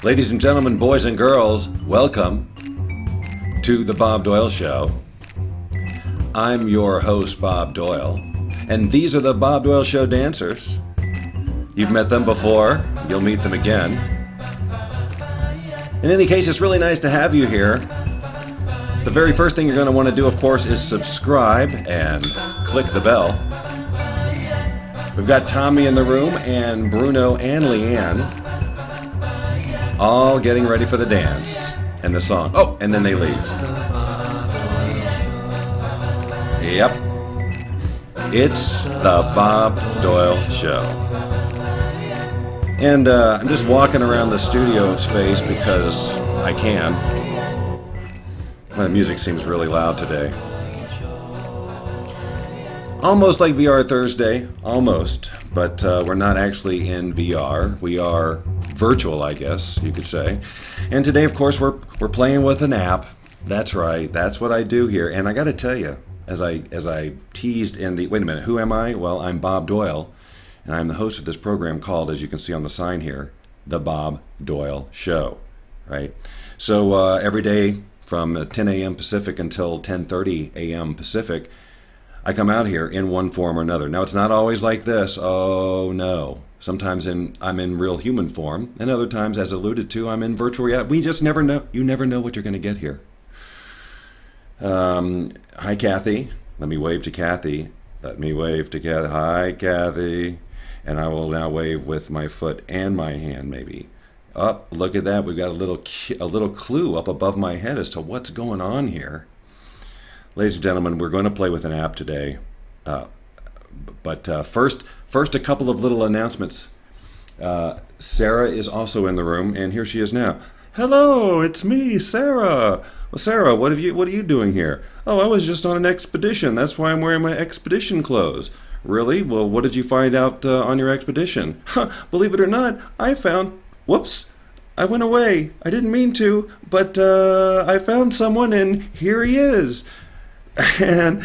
Ladies and gentlemen, boys and girls, welcome to the Bob Doyle Show. I'm your host, Bob Doyle, and these are the Bob Doyle Show dancers. You've met them before, you'll meet them again. In any case, it's really nice to have you here. The very first thing you're going to want to do, of course, is subscribe and click the bell. We've got Tommy in the room and Bruno and Leanne all getting ready for the dance and the song. Oh, and then they leave. Yep. It's the Bob Doyle Show. And I'm just walking around the studio space because I can. The music seems really loud today. Almost like VR Thursday, almost, but we're not actually in VR. We are virtual, I guess you could say. And today, of course, we're playing with an app. That's right. That's what I do here. And I got to tell you, as I teased in the wait a minute, who am I? Well, I'm Bob Doyle, and I'm the host of this program called, as you can see on the sign here, the Bob Doyle Show. Right. So every day from 10 a.m. Pacific until 10:30 a.m. Pacific, I come out here in one form or another. Now, it's not always like this. Oh, no. Sometimes I'm in real human form, and other times, as alluded to, I'm in virtual reality. We just never know. You never know what you're going to get here. Hi, Kathy. Let me wave to Kathy. Let me wave to Kathy. Hi, Kathy. And I will now wave with my foot and my hand, maybe. Oh, look at that. We've got a little clue up above my head as to what's going on here. Ladies and gentlemen, we're going to play with an app today. But first, a couple of little announcements. Sarah is also in the room, and here she is now. Hello, it's me, Sarah. Well, Sarah, what are you doing here? Oh, I was just on an expedition. That's why I'm wearing my expedition clothes. Really? Well, what did you find out on your expedition? Believe it or not, I found... Whoops. I went away. I didn't mean to, but I found someone, and here he is. And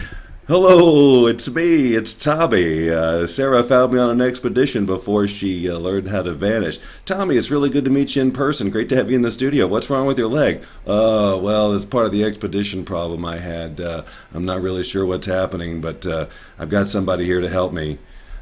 hello, it's me, it's Tommy. Sarah found me on an expedition before she learned how to vanish. Tommy, it's really good to meet you in person. Great to have you in the studio. What's wrong with your leg? Oh, well, it's part of the expedition problem I had. I'm not really sure what's happening, but I've got somebody here to help me.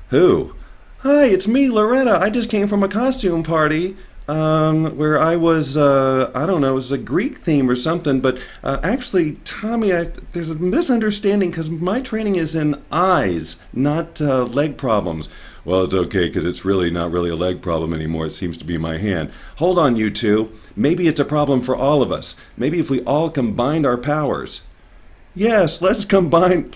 Who? Hi, it's me, Loretta. I just came from a costume party. Where I was, I don't know, it was a Greek theme or something, but actually, Tommy, there's a misunderstanding because my training is in eyes, not leg problems. Well, it's okay because it's really not really a leg problem anymore. It seems to be my hand. Hold on, you two. Maybe it's a problem for all of us. Maybe if we all combined our powers. Yes, let's combine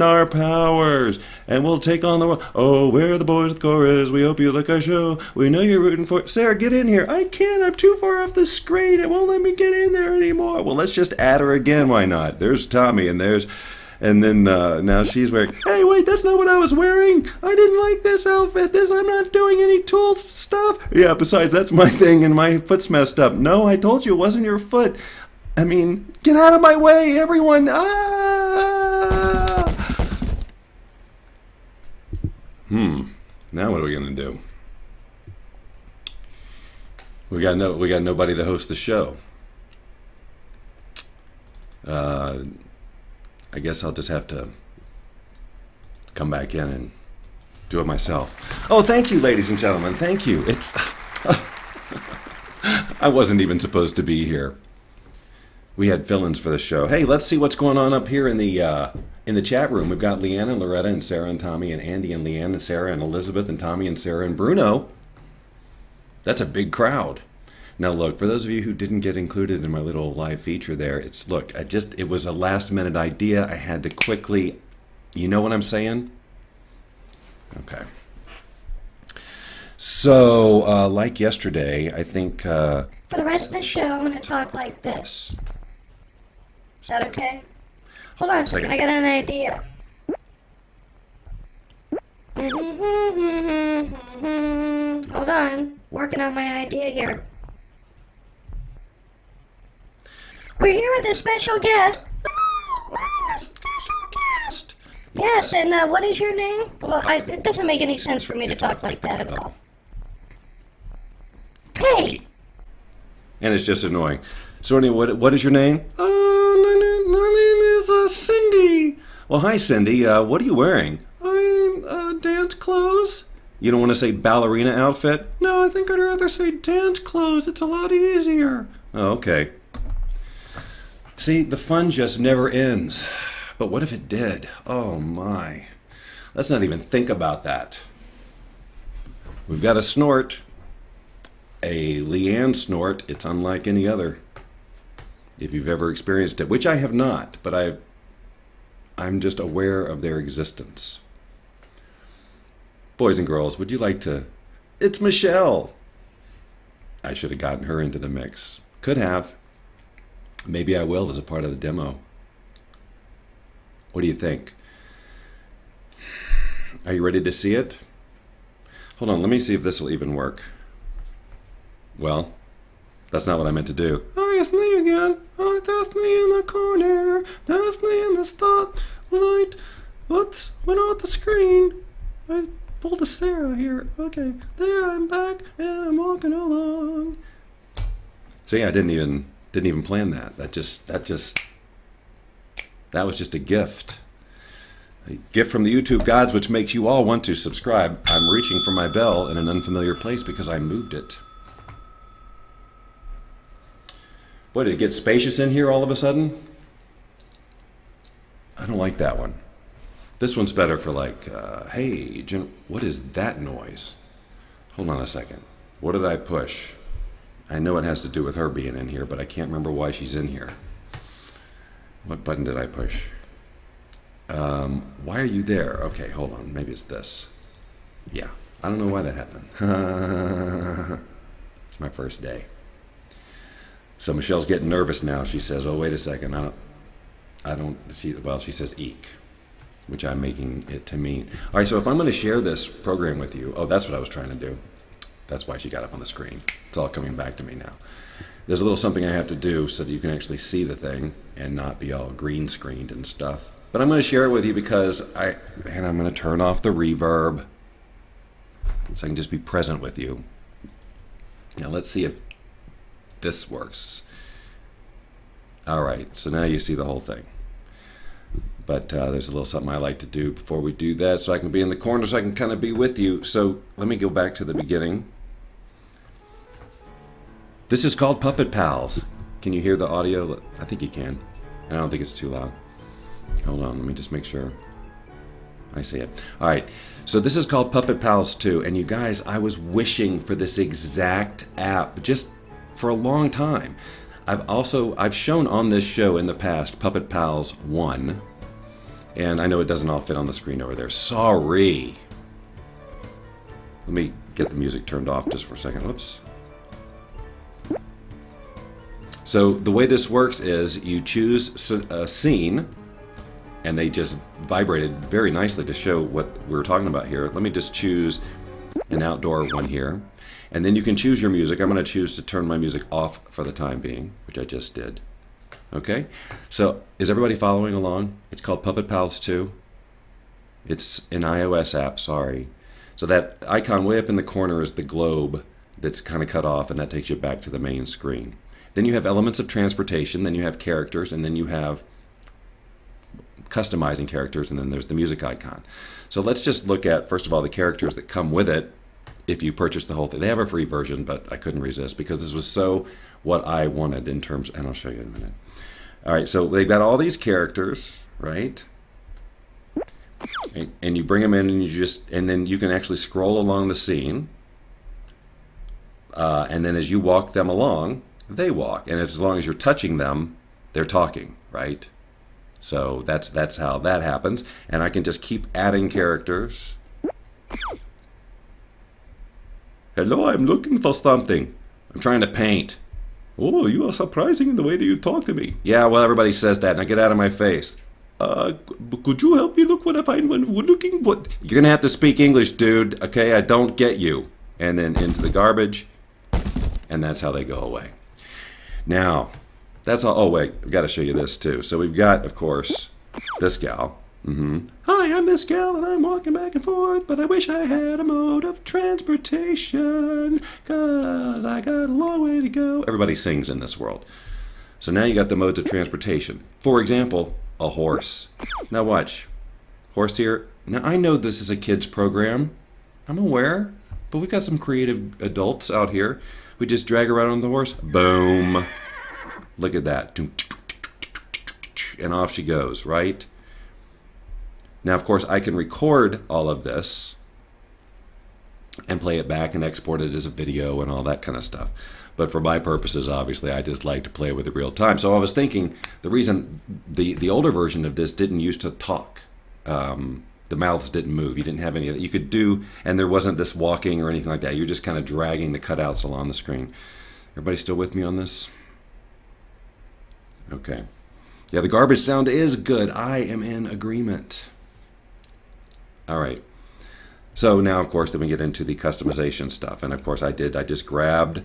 our powers, and we'll take on the world. Oh, we're the boys with the chorus. We hope you like our show. We know you're rooting for it. Sarah, get in here. I can't. I'm too far off the screen. It won't let me get in there anymore. Well, let's just add her again. Why not? There's Tommy, and then now she's wearing. Hey, wait, that's not what I was wearing. I didn't like this outfit. I'm not doing any tool stuff. Yeah, besides, that's my thing, and my foot's messed up. No, I told you it wasn't your foot. I mean, get out of my way, everyone! Ah! Now what are we gonna do? We got nobody to host the show. I guess I'll just have to come back in and do it myself. Oh, thank you, ladies and gentlemen. Thank you. It's I wasn't even supposed to be here. We had fill-ins for the show. Hey, let's see what's going on up here in the chat room. We've got Leanne and Loretta and Sarah and Tommy and Andy and Leanne and Sarah and Elizabeth and Tommy and Sarah and Bruno. That's a big crowd. Now look, for those of you who didn't get included in my little live feature there, it was a last-minute idea. I had to quickly, you know what I'm saying? Okay. So, like yesterday, I think... For the rest of the show, I'm going to talk like this. Is that okay? Hold on a second, I got an idea. Hold on, working on my idea here. We're here with a special guest. We're with a special guest. Yes, and what is your name? Well, it doesn't make any sense for me to talk like that at all. Hey, And it's just annoying. So anyway, what is your name? My name is Cindy. Well, hi, Cindy. What are you wearing? I'm dance clothes. You don't want to say ballerina outfit? No, I think I'd rather say dance clothes. It's a lot easier. Oh, okay. See, the fun just never ends. But what if it did? Oh, my. Let's not even think about that. We've got a snort. A Leanne snort. It's unlike any other. If you've ever experienced it, which I have not, but I'm just aware of their existence. Boys and girls, would you like to... It's Michelle. I should have gotten her into the mix. Could have. Maybe I will as a part of the demo. What do you think? Are you ready to see it? Hold on, let me see if this will even work. Well, that's not what I meant to do. Oh, it's me again. Oh, that's me in the corner. That's me in the spotlight. What's went off the screen? I pulled a Sarah here. Okay, there I'm back and I'm walking along. See, I didn't even plan that. That was just a gift. A gift from the YouTube gods, which makes you all want to subscribe. I'm reaching for my bell in an unfamiliar place because I moved it. Boy, did it get spacious in here all of a sudden? I don't like that one. This one's better for like, hey, Jim, what is that noise? Hold on a second. What did I push? I know it has to do with her being in here, but I can't remember why she's in here. What button did I push? Why are you there? Okay, hold on. Maybe it's this. Yeah, I don't know why that happened. It's my first day. So Michelle's getting nervous now. She says, oh, wait a second. She says eek, which I'm making it to mean. All right, so if I'm going to share this program with you, oh, that's what I was trying to do. That's why she got up on the screen. It's all coming back to me now. There's a little something I have to do so that you can actually see the thing and not be all green screened and stuff. But I'm going to share it with you because I'm going to turn off the reverb so I can just be present with you. Now let's see if this works. All right, so now you see the whole thing. But there's a little something I like to do before we do that so I can be in the corner so I can kind of be with you. So let me go back to the beginning. This is called Puppet Pals. Can you hear the audio? I think you can. I don't think it's too loud. Hold on, let me just make sure. I see it. All right, so this is called Puppet Pals 2. And you guys, I was wishing for this exact app just for a long time. I've shown on this show in the past Puppet Pals 1. And I know it doesn't all fit on the screen over there. Sorry. Let me get the music turned off just for a second. Whoops. So the way this works is you choose a scene, and they just vibrated very nicely to show what we were talking about here. Let me just choose an outdoor one here. And then you can choose your music. I'm going to choose to turn my music off for the time being, which I just did. Okay? So is everybody following along? It's called Puppet Pals 2. It's an iOS app, sorry. So that icon way up in the corner is the globe that's kind of cut off, and that takes you back to the main screen. Then you have elements of transportation, then you have characters, and then you have customizing characters, and then there's the music icon. So let's just look at, first of all, the characters that come with it if you purchase the whole thing. They have a free version, but I couldn't resist because this was so what I wanted in terms, and I'll show you in a minute. All right, so they've got all these characters, right? And you bring them in, and then you can actually scroll along the scene. And then as you walk them along, they walk. And as long as you're touching them, they're talking, right? So that's how that happens. And I can just keep adding characters. Hello, I'm looking for something. I'm trying to paint. Oh, you are surprising in the way that you talk to me. Yeah, well, everybody says that. Now get out of my face. Could you help me look what I find when we're looking? What? You're going to have to speak English, dude. Okay, I don't get you. And then into the garbage. And that's how they go away. Now, that's all. Oh, wait, I've got to show you this too. So we've got, of course, this gal. Hi, I'm this gal and I'm walking back and forth, but I wish I had a mode of transportation, 'cause I got a long way to go. Everybody sings in this world. So now you got the modes of transportation. For example, a horse. Now watch. Horse here. Now I know this is a kid's program. I'm aware. But we got some creative adults out here. We just drag her out on the horse. Boom. Look at that. And off she goes, right? Now, of course, I can record all of this and play it back and export it as a video and all that kind of stuff. But for my purposes, obviously, I just like to play with it real time. So I was thinking the reason the older version of this didn't used to talk. The mouths didn't move. You didn't have any of that. You could do, and there wasn't this walking or anything like that. You're just kind of dragging the cutouts along the screen. Everybody still with me on this? Okay. Yeah, the garbage sound is good. I am in agreement. All right. So now, of course, then we get into the customization stuff. And of course, I just grabbed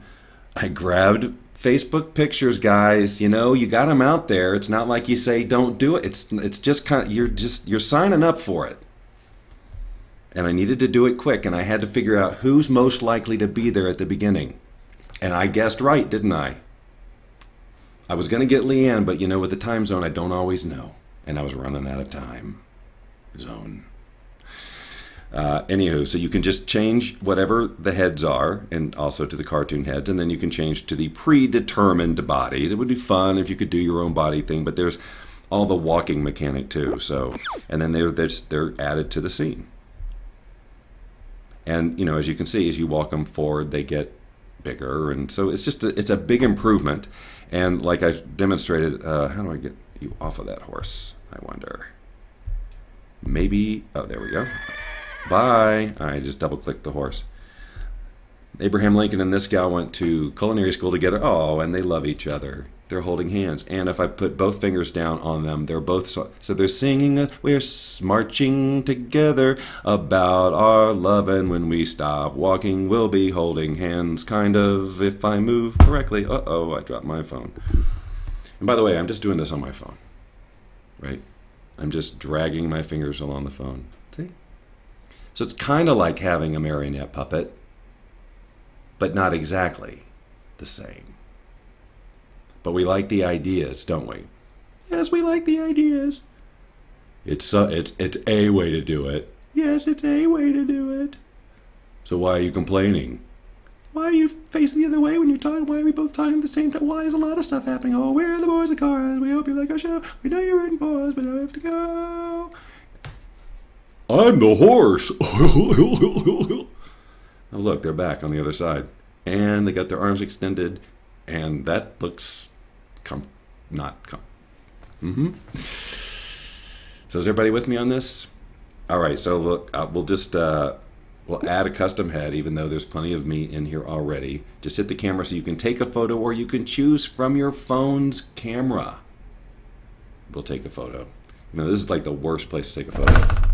Facebook pictures, guys. You know, you got them out there. It's not like you say don't do it. It's just kind of you're signing up for it. And I needed to do it quick, and I had to figure out who's most likely to be there at the beginning. And I guessed right, didn't I? I was going to get Leanne, but you know, with the time zone, I don't always know. And I was running out of time zone. Anywho, so you can just change whatever the heads are, and also to the cartoon heads, and then you can change to the predetermined bodies. It would be fun if you could do your own body thing, but there's all the walking mechanic too. So, and then they're added to the scene. And you know, as you can see, as you walk them forward, they get bigger, and so it's a big improvement. And like I demonstrated, how do I get you off of that horse? I wonder. Maybe. Oh, there we go. Bye. I just double-clicked the horse. Abraham Lincoln and this gal went to culinary school together. Oh, and they love each other. They're holding hands. And if I put both fingers down on them, they're both so they're singing. We're marching together about our love, and when we stop walking, we'll be holding hands, kind of. If I move correctly. Uh-oh, I dropped my phone. And by the way, I'm just doing this on my phone, right? I'm just dragging my fingers along the phone. See? So it's kind of like having a marionette puppet, but not exactly the same. But we like the ideas, don't we? Yes, we like the ideas. It's a way to do it. Yes, it's a way to do it. So why are you complaining? Why are you facing the other way when you're talking? Why are we both talking at the same time? Why is a lot of stuff happening? Oh, we're the boys of cars. We hope you like our show. We know you're rooting for us, but now we have to go. I'm the horse. Oh, look, they're back on the other side. And they got their arms extended. And that looks So is everybody with me on this? All right, so look, we'll add a custom head, even though there's plenty of me in here already. Just hit the camera so you can take a photo, or you can choose from your phone's camera. We'll take a photo. You know, this is like the worst place to take a photo.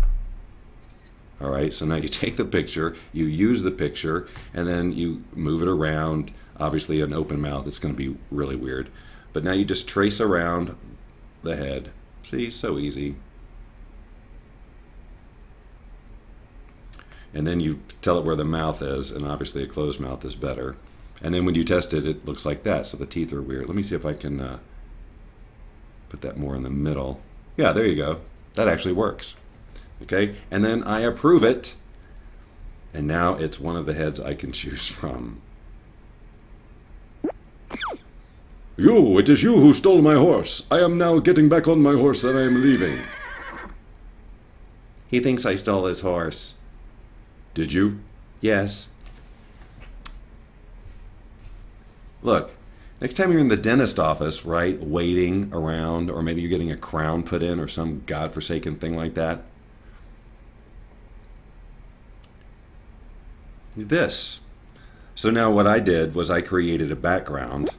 All right, so now you take the picture, you use the picture, and then you move it around. Obviously, an open mouth, it's going to be really weird. But now you just trace around the head. See, so easy. And then you tell it where the mouth is, and obviously a closed mouth is better. And then when you test it, it looks like that, so the teeth are weird. Let me see if I can put that more in the middle. Yeah, there you go. That actually works. Okay, and then I approve it, and now it's one of the heads I can choose from. You, it is you who stole my horse. I am now getting back on my horse and I am leaving. He thinks I stole his horse. Did you? Yes. Look, next time you're in the dentist office, right, waiting around, or maybe you're getting a crown put in or some godforsaken thing like that, this. So now what I did was I created a background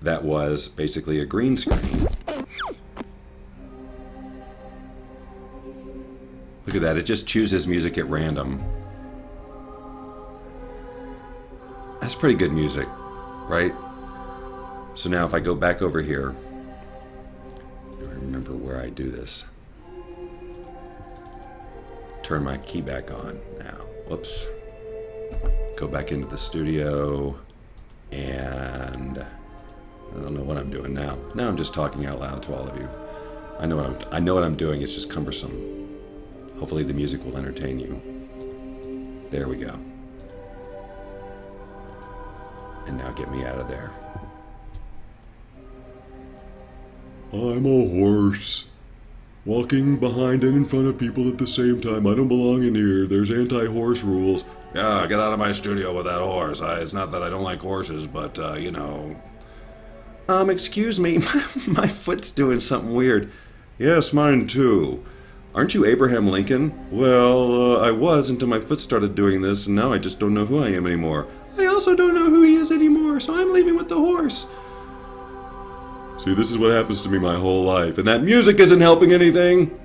that was basically a green screen. Look at that, it just chooses music at random. That's pretty good music, right? So now if I go back over here, I remember where I do this. turn my key back on now. Whoops. Go back into the studio, and I don't know what I'm doing now. Now I'm just talking out loud to all of you. I know what I'm doing. It's just cumbersome. Hopefully the music will entertain you. There we go. And now get me out of there. I'm a horse. Walking behind and in front of people at the same time. I don't belong in here. There's anti-horse rules. Yeah, get out of my studio with that horse. It's not that I don't like horses, but, you know. Excuse me. My foot's doing something weird. Yes, mine too. Aren't you Abraham Lincoln? Well, I was until my foot started doing this, and now I just don't know who I am anymore. I also don't know who he is anymore, so I'm leaving with the horse. See, this is what happens to me my whole life, and that music isn't helping anything.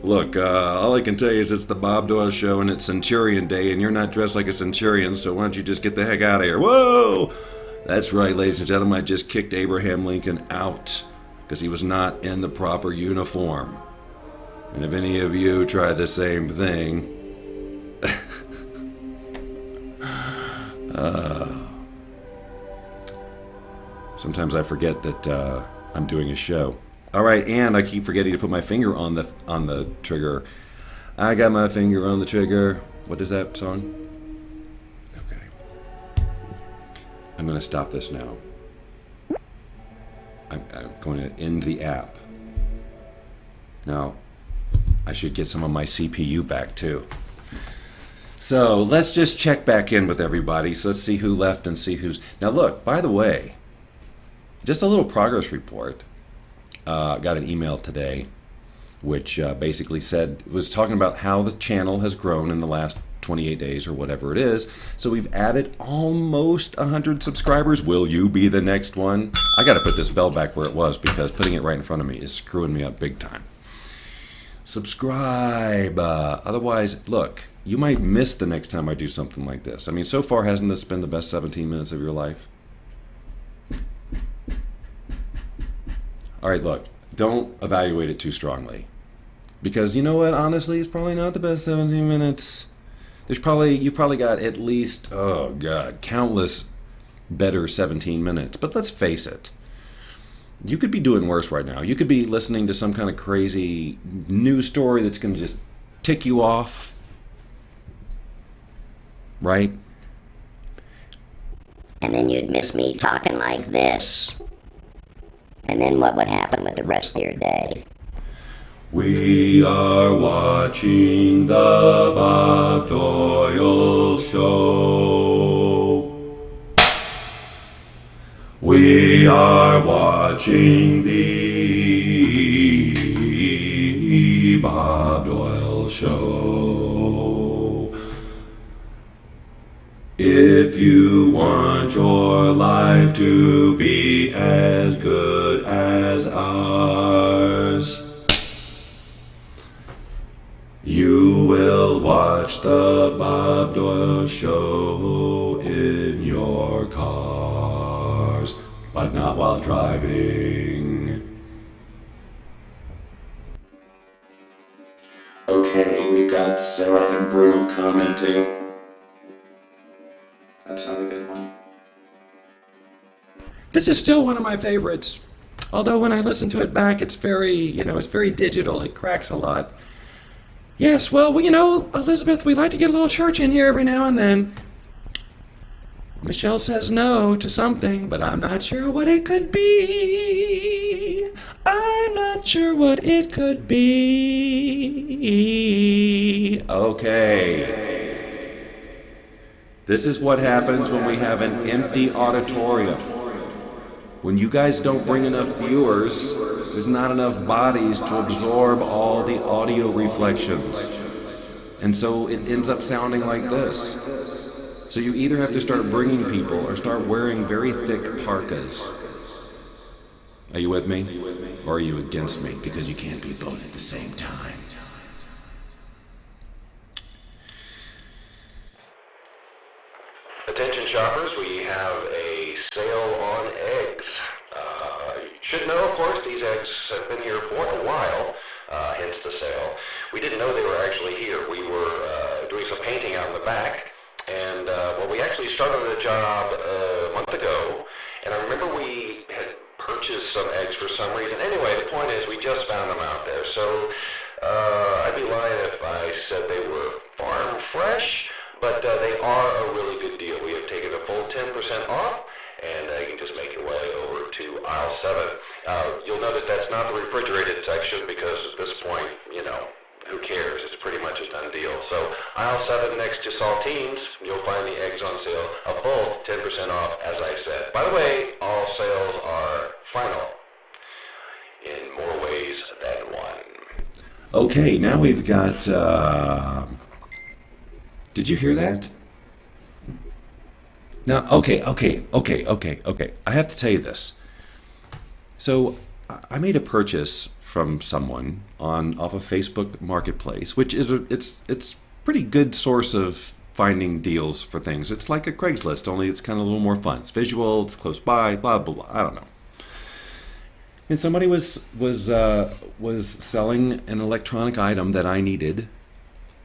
Look, all I can tell you is it's the Bob Doyle Show, and it's Centurion Day, and you're not dressed like a centurion, so why don't you just get the heck out of here? Whoa! That's right, ladies and gentlemen, I just kicked Abraham Lincoln out, because he was not in the proper uniform. And if any of you try the same thing... sometimes I forget that I'm doing a show. All right, and I keep forgetting to put my finger on the trigger. I got my finger on the trigger. What is that song? Okay. I'm going to stop this now. I'm going to end the app. Now, I should get some of my CPU back too. So let's just check back in with everybody. So let's see who left and see who's... Now look, by the way, just a little progress report. Got an email today which basically was talking about how the channel has grown in the last 28 days or whatever it is. So we've added almost 100 subscribers. Will you be the next one? I got to put this bell back where it was because putting it right in front of me is screwing me up big time. Subscribe. Otherwise, look, you might miss the next time I do something like this. I mean, so far, hasn't this been the best 17 minutes of your life? All right, look, don't evaluate it too strongly. Because you know what, honestly, it's probably not the best 17 minutes. You probably got at least, oh God, countless better 17 minutes. But let's face it. You could be doing worse right now. You could be listening to some kind of crazy news story that's going to just tick you off. Right? And then you'd miss me talking like this. And then what would happen with the rest of your day? We are watching the Bob Doyle Show. We are watching the Bob Doyle Show. If you want your life to be as good as ours, you will watch the Bob Doyle Show in your cars, but not while driving. Okay, we've got Sarah and Bruno commenting. That's not a good one. This is still one of my favorites. Although when I listen to it back, it's it's very digital. It cracks a lot. Yes, well, Elizabeth, we like to get a little church in here every now and then. Michelle says no to something, but I'm not sure what it could be. I'm not sure what it could be. Okay. This is what happens when we have an empty auditorium. When you guys don't bring enough viewers, there's not enough bodies to absorb all the audio reflections. And so it ends up sounding like this. So you either have to start bringing people or start wearing very thick parkas. Are you with me? Or are you against me? Because you can't be both at the same time. Attention shoppers, we have a sale on eggs. You should know, of course, these eggs have been here for a while. hence the sale. We didn't know they were actually here. We were doing some painting out in the back, and well, we actually started the job a month ago, and I remember we had purchased some eggs for some reason. Anyway, the point is we just found them out there, so I'd be lying if I said they were farm fresh, but they are a really good deal. We have taken a full 10% off, and you can just make your way over to aisle 7. You'll notice that's not the refrigerated section because at this point, you know, who cares? It's pretty much a done deal. So aisle 7 next to saltines, you'll find the eggs on sale, a full 10% off, as I said. By the way, all sales are final in more ways than one. Okay, now we've got... Did you hear that? Now, okay. I have to tell you this. So, I made a purchase from someone off of Facebook Marketplace, which is it's pretty good source of finding deals for things. It's like a Craigslist, only it's kind of a little more fun. It's visual, it's close by, blah blah blah. I don't know. And somebody was selling an electronic item that I needed,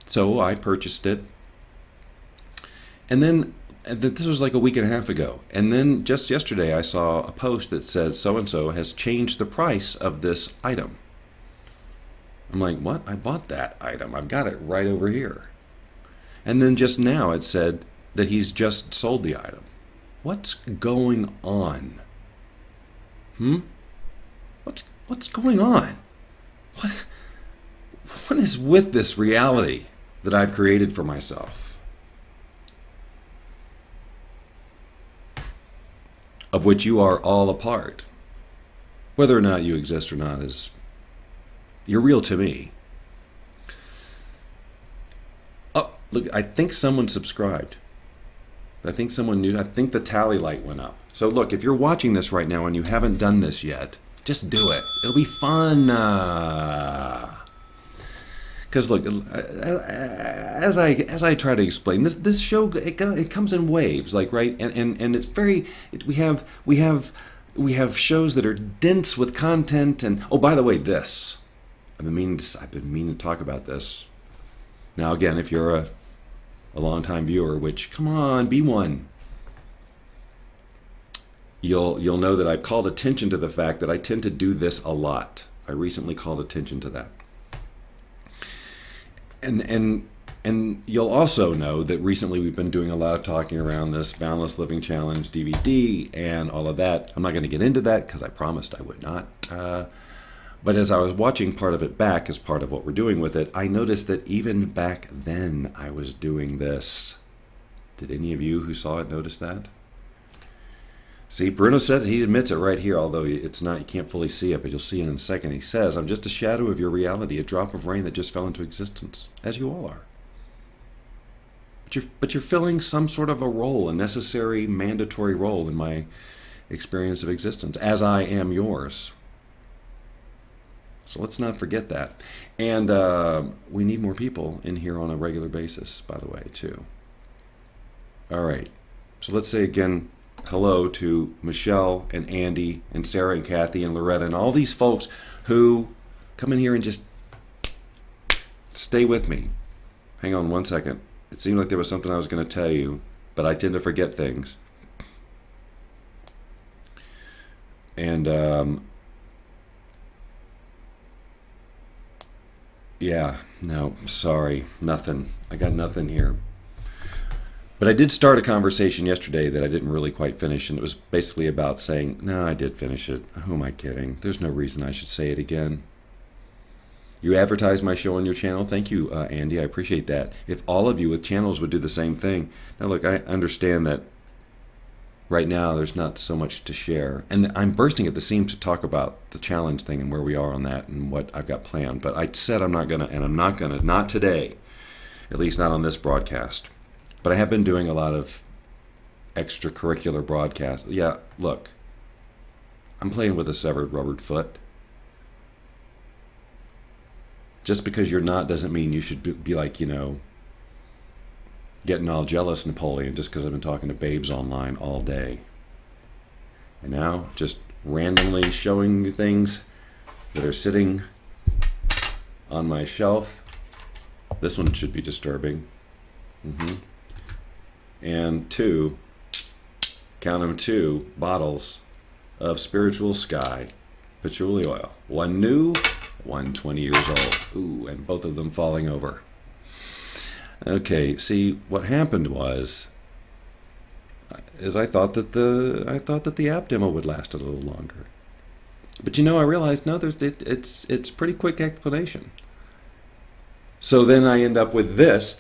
so I purchased it. And then this was like a week and a half ago. And then just yesterday I saw a post that said so-and-so has changed the price of this item. I'm like, what? I bought that item. I've got it right over here. And then just now it said that he's just sold the item. What's going on? What's going on? What is with this reality that I've created for myself? Of which you are all a part. Whether or not you exist or not is, you're real to me. Oh, look, I think someone subscribed. I think someone knew. I think the tally light went up. So look, if you're watching this right now and you haven't done this yet, just do it. It'll be fun. Because look, as I try to explain, this show it comes in waves, like, right, and it's very we have shows that are dense with content, and oh, by the way, this I've been meaning to talk about this. Now again, if you're a longtime viewer, which come on, be one, you'll know that I've called attention to the fact that I tend to do this a lot. I recently called attention to that. And you'll also know that recently we've been doing a lot of talking around this Boundless Living Challenge DVD and all of that. I'm not going to get into that because I promised I would not. But as I was watching part of it back as part of what we're doing with it, I noticed that even back then I was doing this. Did any of you who saw it notice that? See, Bruno says, he admits it right here, although it's not, you can't fully see it, but you'll see it in a second. He says, I'm just a shadow of your reality, a drop of rain that just fell into existence, as you all are. But you're filling some sort of a role, a necessary, mandatory role in my experience of existence, as I am yours. So let's not forget that. And we need more people in here on a regular basis, by the way, too. All right. So let's say again, hello to Michelle and Andy and Sarah and Kathy and Loretta and all these folks who come in here and just stay with me. Hang on one second. It seemed like there was something I was going to tell you, but I tend to forget things. And yeah, no, sorry, nothing. I got nothing here. But I did start a conversation yesterday that I didn't really quite finish, and it was basically about saying, no, I did finish it. Who am I kidding? There's no reason I should say it again. You advertise my show on your channel. Thank you, Andy. I appreciate that. If all of you with channels would do the same thing. Now, look, I understand that right now there's not so much to share. And I'm bursting at the seams to talk about the challenge thing and where we are on that and what I've got planned. But I said I'm not going to, and I'm not going to, not today, at least not on this broadcast. But I have been doing a lot of extracurricular broadcasts. Yeah, look, I'm playing with a severed rubber foot. Just because you're not doesn't mean you should be like, getting all jealous, Napoleon, just because I've been talking to babes online all day. And now, just randomly showing you things that are sitting on my shelf. This one should be disturbing. And count them, 2 bottles of Spiritual Sky patchouli oil. One new, one 20 years old. Ooh, and both of them falling over. Okay, see, what happened was, I thought that the app demo would last a little longer. But I realized, no, it's pretty quick explanation. So then I end up with this,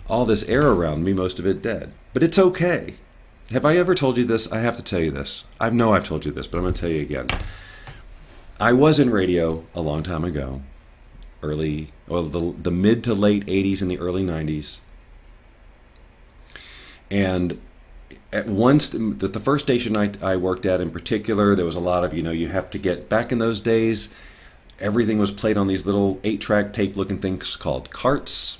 all this air around me, most of it dead. But it's okay. Have I ever told you this? I have to tell you this. I know I've told you this, but I'm going to tell you again. I was in radio a long time ago, the mid to late 80s and the early 90s. And at once, the first station I worked at in particular, there was a lot of, you have to get, back in those days, everything was played on these little 8-track tape-looking things called carts.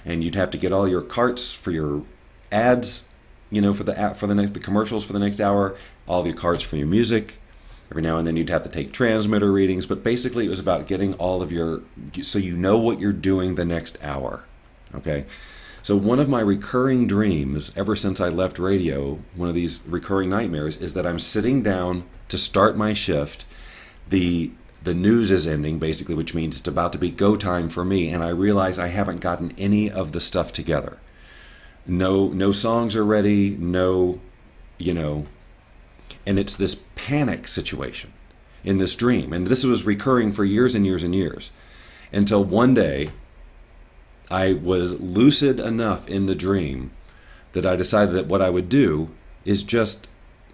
And you'd have to get all your carts for your ads, for the commercials for the next hour, all your carts for your music. Every now and then you'd have to take transmitter readings, but basically it was about getting all of so you know what you're doing the next hour. Okay? So one of my recurring dreams ever since I left radio, one of these recurring nightmares, is that I'm sitting down to start my shift. The news is ending, basically, which means it's about to be go time for me, and I realize I haven't gotten any of the stuff together. No songs are ready, and it's this panic situation in this dream. And this was recurring for years and years and years, until one day I was lucid enough in the dream that I decided that what I would do is just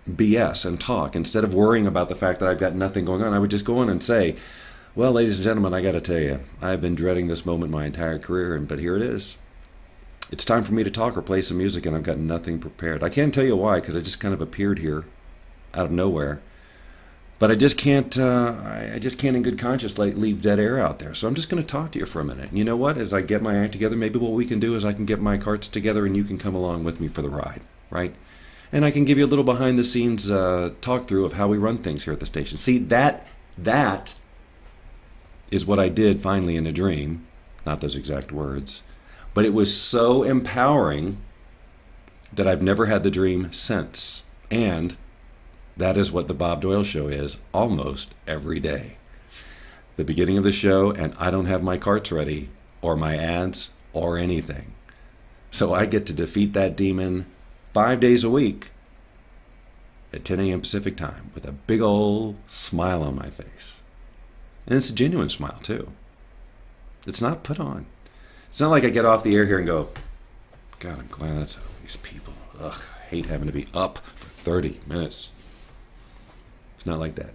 BS and talk. Instead of worrying about the fact that I've got nothing going on, I would just go on and say, well, ladies and gentlemen, I got to tell you, I've been dreading this moment my entire career, but here it is. It's time for me to talk or play some music, and I've got nothing prepared. I can't tell you why, because I just kind of appeared here out of nowhere. But I just can't in good conscience leave dead air out there. So I'm just going to talk to you for a minute. And you know what? As I get my act together, maybe what we can do is I can get my carts together and you can come along with me for the ride, right? And I can give you a little behind-the-scenes talk through of how we run things here at the station. See, that is what I did finally in a dream. Not those exact words. But it was so empowering that I've never had the dream since. And that is what the Bob Doyle Show is almost every day. The beginning of the show, and I don't have my carts ready, or my ads, or anything. So I get to defeat that demon 5 days a week at 10 a.m. Pacific time with a big old smile on my face. And it's a genuine smile, too. It's not put on. It's not like I get off the air here and go, God, I'm glad that's these people. Ugh, I hate having to be up for 30 minutes. It's not like that.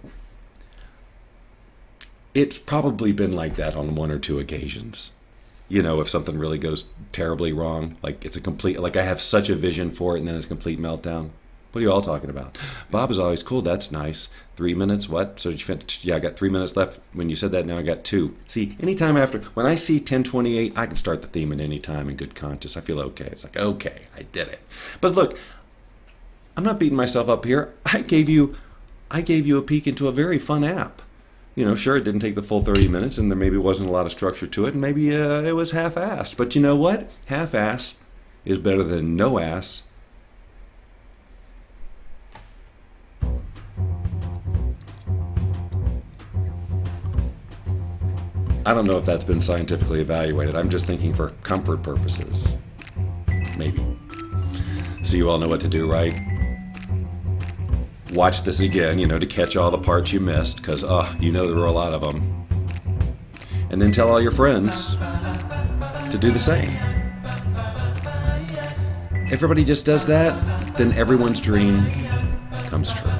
It's probably been like that on 1 or 2 occasions. If something really goes terribly wrong, like it's a complete, like I have such a vision for it and then it's a complete meltdown. What are you all talking about? Bob is always cool. That's nice. 3 minutes. What? So did you finish? Yeah, I got 3 minutes left. When you said that, now I got 2. See, anytime after, when I see 10:28, I can start the theme at any time in good conscience. I feel okay. It's like, okay, I did it. But look, I'm not beating myself up here. I gave you a peek into a very fun app. Sure, it didn't take the full 30 minutes, and there maybe wasn't a lot of structure to it, and maybe it was half-assed. But you know what? Half-ass is better than no ass. I don't know if that's been scientifically evaluated. I'm just thinking for comfort purposes. Maybe. So you all know what to do, right? Watch this again, to catch all the parts you missed, because, there were a lot of them. And then tell all your friends to do the same. Everybody just does that, then everyone's dream comes true.